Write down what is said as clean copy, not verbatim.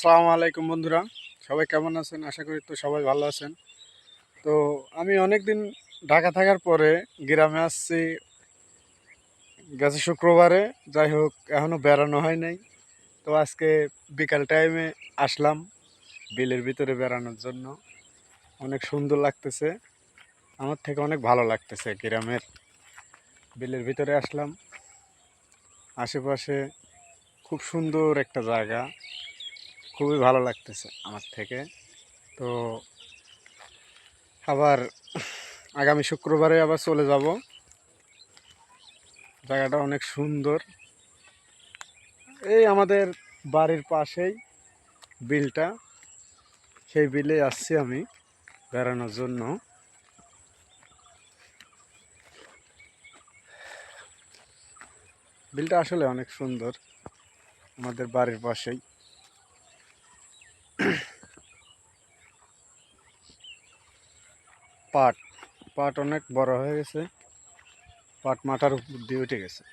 আসসালামু আলাইকুম বন্ধুরা, সবাই কেমন আছেন? আশা করি তো সবাই ভালো আছেন। তো আমি অনেক দিন ঢাকা থাকার পরে গ্রামে আসছি, গেছে শুক্রবারে। যাই হোক, এখনও বেড়ানো হয় নাই। তো আজকে বিকাল টাইমে আসলাম বিলের ভিতরে বেড়ানোর জন্য। অনেক সুন্দর লাগতেছে, আমার থেকে অনেক ভালো লাগতেছে। গ্রামের বিলের ভিতরে আসলাম, আশেপাশে খুব সুন্দর একটা জায়গা, খুবই ভালো লাগতেছে আমার থেকে। তো আবার আগামী শুক্রবারে আবার চলে যাব। জায়গাটা অনেক সুন্দর। এই আমাদের বাড়ির পাশেই বিলটা, সেই বিলে আসছি আমি বেড়ানোর জন্য। বিলটা আসলে অনেক সুন্দর, আমাদের বাড়ির পাশেই। পাট পাট অনেক বড় হয়ে গেছে, পাট মাথার উপর দিয়ে উঠে গেছে।